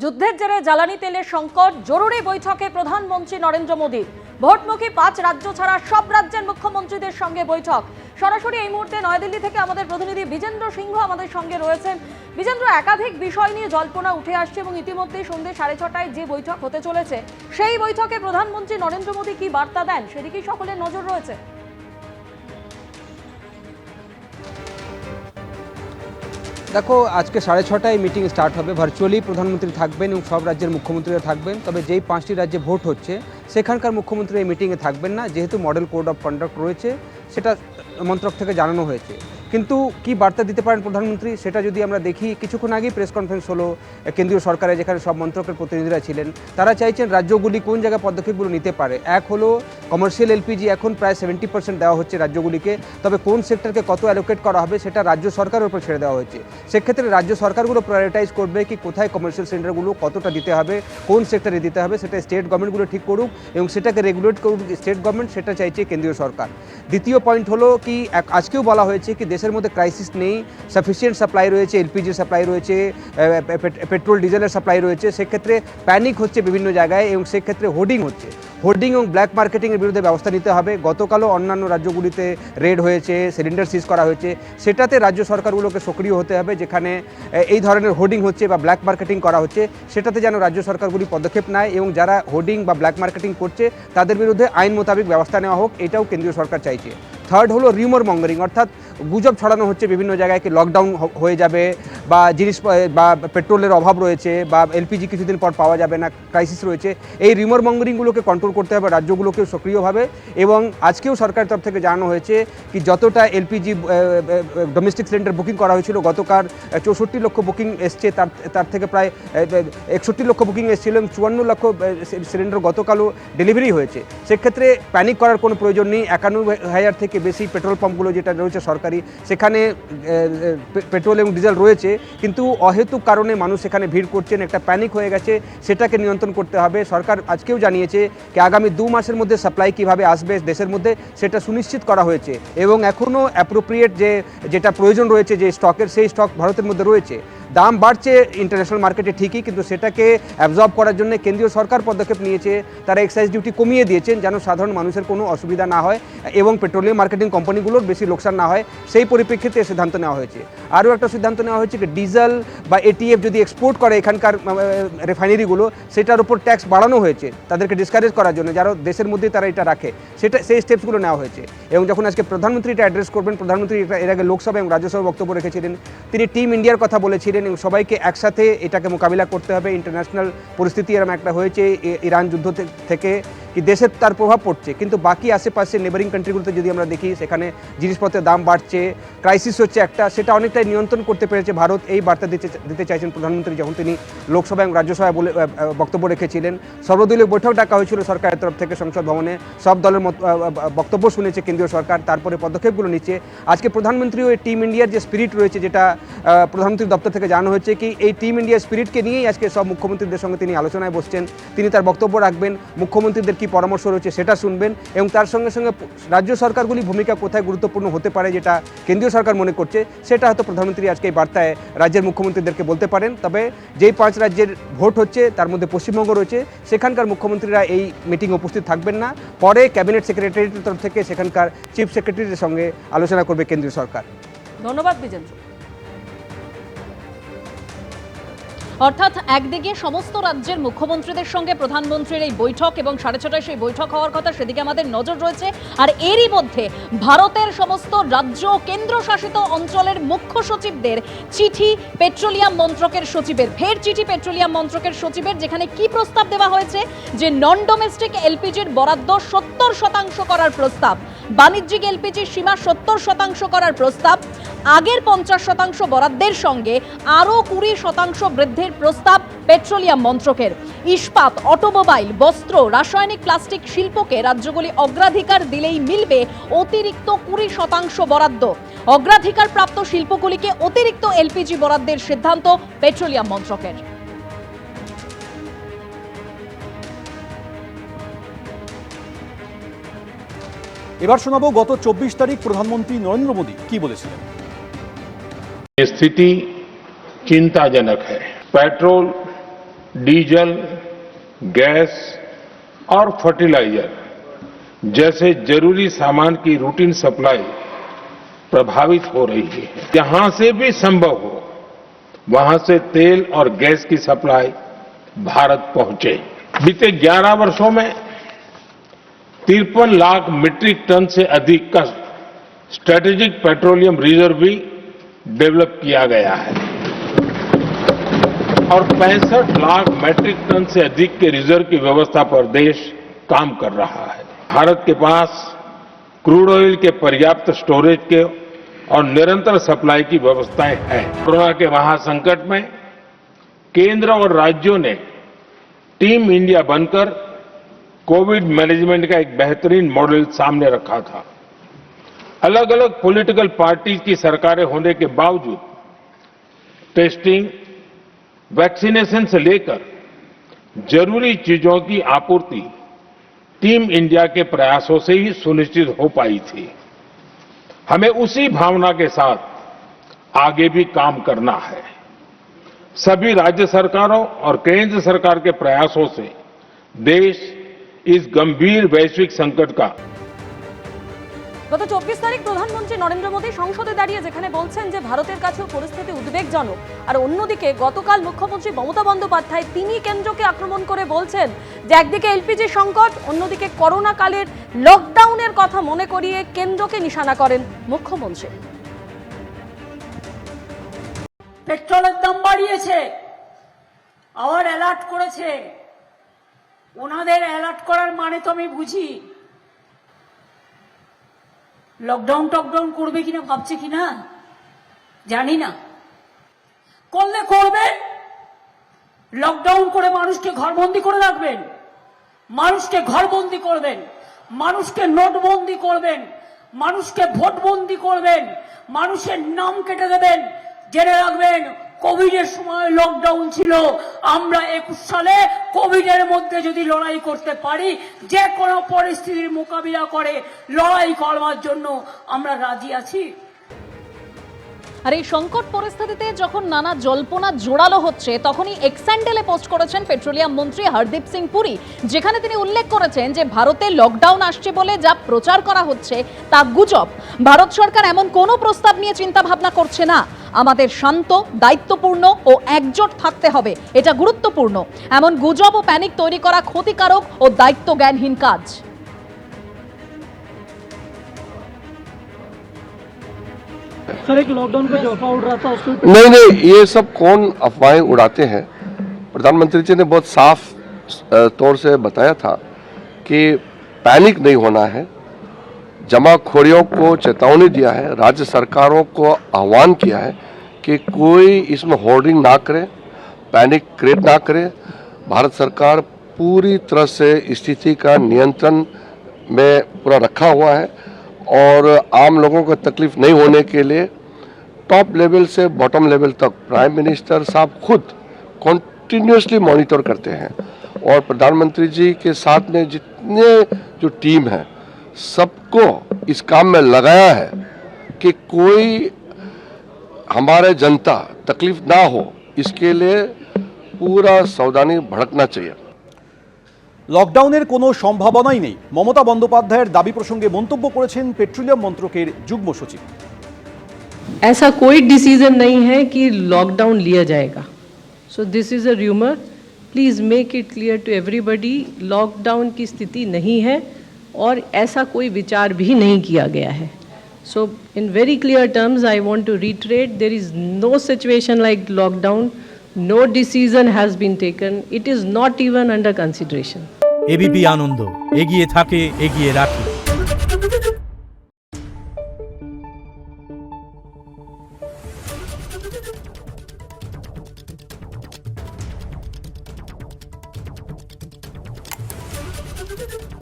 যুদ্ধের জেরে জ্বালানি তেলের সংকট, জরুরি বৈঠকে প্রধানমন্ত্রী নরেন্দ্র মোদী। ভোটমুখী 5 রাজ্য ছাড়া সব রাজ্যের মুখ্যমন্ত্রীদের সঙ্গে বৈঠক। সরাসরি এই মুহূর্তে নয়াদিল্লি থেকে আমাদের প্রতিনিধি বিজেন্দ্র সিংহ আমাদের সঙ্গে রয়েছেন। বিজেন্দ্র, একাধিক বিষয় নিয়ে জল্পনা উঠে আসছে এবং ইতিমধ্যেই সন্ধ্যে 6:30টায় যে বৈঠক হতে চলেছে সেই বৈঠকে প্রধানমন্ত্রী নরেন্দ্র মোদী কি বার্তা দেন সেদিকেই সকলের নজর রয়েছে। দেখো, আজকে 6:30টায় মিটিং স্টার্ট হবে। ভার্চুয়ালি প্রধানমন্ত্রী থাকবেন এবং সব রাজ্যের মুখ্যমন্ত্রীরা থাকবেন। তবে যেই 5টি রাজ্যে ভোট হচ্ছে সেখানকার মুখ্যমন্ত্রী এই মিটিংয়ে থাকবেন না, যেহেতু মডেল কোড অফ কন্ডাক্ট রয়েছে, সেটা মন্ত্রক থেকে জানানো হয়েছে। কিন্তু কি বার্তা দিতে পারেন প্রধানমন্ত্রী সেটা যদি আমরা দেখি, কিছুক্ষণ আগেই প্রেস কনফারেন্স হলো কেন্দ্রীয় সরকারে, যেখানে সব মন্ত্রকের প্রতিনিধিরা ছিলেন। তারা চাইছেন রাজ্যগুলি কোন জায়গায় পদক্ষেপগুলো নিতে পারে। এক হলো কমার্শিয়াল এলপিজি এখন প্রায় 70% দেওয়া হচ্ছে রাজ্যগুলিকে, তবে কোন সেক্টরকে কত অ্যালোকেট করা হবে সেটা রাজ্য সরকারের উপর ছেড়ে দেওয়া হয়েছে। সেক্ষেত্রে রাজ্য সরকারগুলো প্রায়োরিটাইজ করবে কি কোথায় কমার্শিয়াল সেন্টারগুলো কতটা দিতে হবে, কোন সেক্টরে দিতে হবে, সেটা স্টেট গভর্নমেন্টগুলো ঠিক করুক এবং সেটাকে রেগুলেট করুক স্টেট গভর্নমেন্ট, সেটা চাইছে কেন্দ্রীয় সরকার। দ্বিতীয় পয়েন্ট হলো কি, আজকেও বলা হয়েছে কি দেশের মধ্যে ক্রাইসিস নেই, সাফিসিয়েন্ট সাপ্লাই রয়েছে, এলপিজির সাপ্লাই রয়েছে, পেট্রোল ডিজেলের সাপ্লাই রয়েছে। সেক্ষেত্রে প্যানিক হচ্ছে বিভিন্ন জায়গায় এবং সেক্ষেত্রে হোর্ডিং হচ্ছে। হোর্ডিং এবং ব্ল্যাক মার্কেটিংয়ের বিরুদ্ধে ব্যবস্থা নিতে হবে। গতকালও অন্যান্য রাজ্যগুলিতে রেড হয়েছে, সিলিন্ডার সিজ করা হয়েছে। সেটাতে রাজ্য সরকারগুলোকে সক্রিয় হতে হবে। যেখানে এই ধরনের হোর্ডিং হচ্ছে বা ব্ল্যাক মার্কেটিং করা হচ্ছে, সেটাতে যেন রাজ্য সরকারগুলি পদক্ষেপ নেয় এবং যারা হোর্ডিং বা ব্ল্যাক মার্কেটিং করছে তাদের বিরুদ্ধে আইন মোতাবেক ব্যবস্থা নেওয়া হোক, এটাও কেন্দ্রীয় সরকার চাইছে। থার্ড হলো রিউমার মঙ্গারিং, অর্থাৎ গুজব ছড়ানো হচ্ছে বিভিন্ন জায়গায় কি লকডাউন হয়ে যাবে বা জিনিস বা পেট্রোলের অভাব রয়েছে বা এলপিজি কিছুদিন পর পাওয়া যাবে না, ক্রাইসিস রয়েছে। এই রিউমার মঙ্গারিংগুলোকে কন্ট্রোল করতে হবে রাজ্যগুলোকেও সক্রিয়ভাবে। এবং আজকেও সরকারের তরফ থেকে জানানো হয়েছে কি যতটা এলপিজি ডোমেস্টিক সিলিন্ডার বুকিং করা হয়েছিল, গতকাল 64 লক্ষ বুকিং এসছে, তার থেকে প্রায় 61 লক্ষ বুকিং এসেছিল এবং 54 লক্ষ সিলিন্ডার গতকালও ডেলিভারি হয়েছে। সেক্ষেত্রে প্যানিক করার কোনো প্রয়োজন নেই। 91,000 থেকে বেশি পেট্রোল পাম্পগুলো যেটা রয়েছে সরকারি, সেখানে পেট্রোল এবং ডিজেল রয়েছে, কিন্তু অহেতুক কারণে মানুষ সেখানে ভিড় করছেন, একটা প্যানিক হয়ে গেছে, সেটাকে নিয়ন্ত্রণ করতে হবে। সরকার আজকেও জানিয়েছে কি আগামী 2 মাসের মধ্যে সাপ্লাই কিভাবে আসবে দেশের মধ্যে সেটা সুনিশ্চিত করা হয়েছে এবং এখনও অ্যাপ্রোপ্রিয়েট যেটা প্রয়োজন রয়েছে যে স্টকের, সেই স্টক ভারতের মধ্যে রয়েছে। দাম বাড়ছে ইন্টারন্যাশনাল মার্কেটে ঠিকই, কিন্তু সেটাকে অ্যাবজর্ব করার জন্য কেন্দ্রীয় সরকার পদক্ষেপ নিয়েছে। তারা এক্সাইজ ডিউটি কমিয়ে দিয়েছেন যেন সাধারণ মানুষের কোনো অসুবিধা না হয় এবং পেট্রোলিয়াম মার্কেটিং কোম্পানিগুলোর বেশি লোকসান না হয়, সেই পরিপ্রেক্ষিতে সিদ্ধান্ত নেওয়া হয়েছে। আরও একটা সিদ্ধান্ত নেওয়া হয়েছে যে ডিজেল বা এটিএফ যদি এক্সপোর্ট করে এখানকার রিফাইনারিগুলো, সেটার উপর ট্যাক্স বাড়ানো হয়েছে তাদেরকে ডিসকারেজ করার জন্য, যারা দেশের মধ্যেই তারা এটা রাখে, সেই স্টেপসগুলো নেওয়া হয়েছে। এবং যখন আজকে প্রধানমন্ত্রী এটা অ্যাড্রেস করবেন, প্রধানমন্ত্রী এর আগে লোকসভা এবং রাজ্যসভায় বক্তব্য রেখেছিলেন, তিনি টিম ইন্ডিয়ার কথা বলেছিলেন এবং সবাইকে একসাথে এটাকে মোকাবিলা করতে হবে। ইন্টারন্যাশনাল পরিস্থিতি এরকম একটা হয়েছে ইরান যুদ্ধ থেকে কি দেশের তার প্রভাব পড়ছে, কিন্তু বাকি আশেপাশে নেবারিং কান্ট্রিগুলোতে যদি আমরা দেখি সেখানে জিনিসপত্রের দাম বাড়ছে, ক্রাইসিস হচ্ছে একটা, সেটা অনেকটাই নিয়ন্ত্রণ করতে পেরেছে ভারত। এই বার্তা দিতে চাইছেন প্রধানমন্ত্রী যখন তিনি লোকসভা এবং রাজ্যসভায় বক্তব্য রেখেছিলেন। সর্বদলীয় বৈঠক ডাকা হয়েছিল সরকারের তরফ থেকে সংসদ ভবনে, সব দলের বক্তব্য শুনেছে কেন্দ্রীয় সরকার, তারপরে পদক্ষেপগুলো নিচ্ছে। আজকে প্রধানমন্ত্রীও এই টিম ইন্ডিয়ার যে স্পিরিট রয়েছে, যেটা প্রধানমন্ত্রীর দপ্তর থেকে জানানো হয়েছে কি এই টিম ইন্ডিয়ার স্পিরিটকে নিয়েই আজকে সব মুখ্যমন্ত্রীদের সঙ্গে তিনি আলোচনায় বসছেন। তিনি তার বক্তব্য রাখবেন, মুখ্যমন্ত্রীদের কি পরামর্শ রয়েছে সেটা শুনবেন এবং তার সঙ্গে সঙ্গে রাজ্য সরকারগুলি ভূমিকা কোথায় গুরুত্বপূর্ণ হতে পারে যেটা কেন্দ্রীয় সরকার মনে করছে, সেটা হয়তো প্রধানমন্ত্রী আজকে এই বার্তায় রাজ্যের মুখ্যমন্ত্রীদেরকে বলতে পারেন। তবে যেই 5 রাজ্যের ভোট হচ্ছে তার মধ্যে পশ্চিমবঙ্গ রয়েছে, সেখানকার মুখ্যমন্ত্রীরা এই মিটিংয়ে উপস্থিত থাকবেন না। পরে ক্যাবিনেট সেক্রেটারির তরফ থেকে সেখানকার চিফ সেক্রেটারির সঙ্গে আলোচনা করবে কেন্দ্রীয় সরকার। ধন্যবাদ বিজেন্দ্র। অর্থাৎ একদিকে সমস্ত রাজ্যের মুখ্যমন্ত্রীদের সঙ্গে প্রধানমন্ত্রীর এই বৈঠক এবং 6:30টায় সেই বৈঠক হওয়ার কথা, সেদিকে আমাদের নজর রয়েছে। আর এরই মধ্যে ভারতের সমস্ত রাজ্য কেন্দ্রশাসিত অঞ্চলের মুখ্য সচিবদের চিঠি পেট্রোলিয়াম মন্ত্রকের সচিবের, ফের চিঠি পেট্রোলিয়াম মন্ত্রকের সচিবের, যেখানে কি প্রস্তাব দেওয়া হয়েছে যে নন ডোমেস্টিক এলপিজির বরাদ্দ 70% করার প্রস্তাব, বাণিজ্যিক এলপিজির সীমা 70% করার প্রস্তাব, আগের 50% বরাদ্দের সঙ্গে আরও 20% বৃদ্ধির প্রস্তাব পেট্রোলিয়াম মন্ত্রকের। ইস্পাত, অটোমোবাইল, বস্ত্র, রাসায়নিক, প্লাস্টিক শিল্পকে রাজ্যগুলি অগ্রাধিকার দিলেই মিলবে অতিরিক্ত 20% বরাদ্দ। অগ্রাধিকার প্রাপ্ত শিল্পগুলিকে অতিরিক্ত এলপিজি বরাদ্দের সিদ্ধান্ত পেট্রোলিয়াম মন্ত্রকের। এবার শোনাবো গত 24 তারিখ প্রধানমন্ত্রী নরেন্দ্র মোদী কি বলেছিলেন। स्थिति चिंताजनक है। पेट्रोल डीजल, गैस और फर्टिलाइजर जैसे जरूरी सामान की रूटीन सप्लाई प्रभावित हो रही है। जहां से भी संभव हो वहां से तेल और गैस की सप्लाई भारत पहुंचे। बीते 11 वर्षों में 53 लाख मीट्रिक टन से अधिक का स्ट्रेटेजिक पेट्रोलियम रिजर्व भी डेवलप किया गया है और 65 लाख मैट्रिक टन से अधिक के रिजर्व की व्यवस्था पर देश काम कर रहा है। भारत के पास क्रूड ऑयल के पर्याप्त स्टोरेज के और निरंतर सप्लाई की व्यवस्थाएं हैं। कोरोना के महासंकट में केंद्र और राज्यों ने टीम इंडिया बनकर कोविड मैनेजमेंट का एक बेहतरीन मॉडल सामने रखा था। अलग अलग पॉलिटिकल पार्टी की सरकारें होने के बावजूद टेस्टिंग, वैक्सीनेशन से लेकर जरूरी चीजों की आपूर्ति टीम इंडिया के प्रयासों से ही सुनिश्चित हो पाई थी। हमें उसी भावना के साथ आगे भी काम करना है। सभी राज्य सरकारों और केंद्र सरकार के प्रयासों से देश इस गंभीर वैश्विक संकट का গত 24 তারিখ প্রধানমন্ত্রী নরেন্দ্র মোদী সংসদে দাঁড়িয়ে যেখানে বলছেন যে ভারতের কাছেও পরিস্থিতি উদ্বেগজনক, আর অন্যদিকে গতকাল মুখ্যমন্ত্রী মমতা বন্দ্যোপাধ্যায় তিনি কেন্দ্রকে আক্রমণ করে বলছেন যে একদিকে এলপিজি সংকট, অন্যদিকে করোনা কালের লকডাউনের কথা মনে করিয়ে কেন্দ্রকে নিশানা করেন মুখ্যমন্ত্রী। পেট্রোলের দাম বাড়িয়েছে, আবার অ্যালার্ট করেছে। ওনাদের অ্যালার্ট করার মানে তো আমি বুঝি, লকডাউন টকডাউন করবে কিনা ভাবছে কিনা জানি না। করলে করবেন, লকডাউন করে মানুষকে ঘরবন্দি করে রাখবেন, মানুষকে ঘরবন্দি করবেন, মানুষকে নোটবন্দি করবেন, মানুষকে ভোটবন্দি করবেন, মানুষের নাম কেটে দেবেন। জেনে রাখবেন কোভিডের সময় লকডাউন ছিল, আমরা 21 সালে কোভিডের মধ্যে যদি লড়াই করতে পারি, যে কোনো পরিস্থিতির মোকাবিলা করে লড়াই করবার জন্য আমরা রাজি আছি। আর এই সংকট পরিস্থিতিতে যখন নানা জল্পনা জোরালো হচ্ছে তখনই এক্স্যান্ডেলে পোস্ট করেছেন পেট্রোলিয়াম মন্ত্রী হরদীপ সিং পুরী, যেখানে তিনি উল্লেখ করেছেন যে ভারতে লকডাউন আসছে বলে যা প্রচার করা হচ্ছে তা গুজব। ভারত সরকার এমন কোনো প্রস্তাব নিয়ে চিন্তা ভাবনা করছে না। আমাদের শান্ত, দায়িত্বপূর্ণ ও একজোট থাকতে হবে, এটা গুরুত্বপূর্ণ। এমন গুজব ও প্যানিক তৈরি করা ক্ষতিকারক ও দায়িত্ব জ্ঞানহীন কাজ। सर एक लॉकडाउन का जो अफवाह उड़ रहा था उसको नहीं, ये सब कौन अफवाहें उड़ाते हैं। प्रधानमंत्री जी ने बहुत साफ तौर से बताया था कि पैनिक नहीं होना है। जमाखोरियों को चेतावनी दिया है, राज्य सरकारों को आह्वान किया है कि कोई इसमें होर्डिंग ना करे, पैनिक क्रिएट ना करे। भारत सरकार पूरी तरह से स्थिति का नियंत्रण में पूरा रखा हुआ है और आम लोगों को तकलीफ नहीं होने के लिए टॉप लेवल से बॉटम लेवल तक प्राइम मिनिस्टर साहब खुद कॉन्टिन्यूसली मॉनिटर करते हैं और प्रधानमंत्री जी के साथ में जितने जो टीम है सबको इस काम में लगाया है कि कोई हमारे जनता तकलीफ ना हो, इसके लिए पूरा सावधानी भड़कना चाहिए। লকডাউনের কোনো সম্ভাবনাই নেই মমতা বন্দ্যোপাধ্যায়ের দাবি প্রসঙ্গে মন্তব্য করেছেন পেট্রোলিয়াম মন্ত্রকের যুগ্ম সচিব। ऐसा कोई डिसीजन नहीं है कि लॉकडाउन लिया जाएगा। So this is a rumour, please make it clear to everybody, lockdown की स्थिति नहीं है और ऐसा कोई विचार भी नहीं किया गया है। So in very clear terms I want to reiterate, there is no situation like lockdown, no decision has been taken, it is not even under consideration. ABP Ananda एगिए थाके एगिए राखे। Thank you.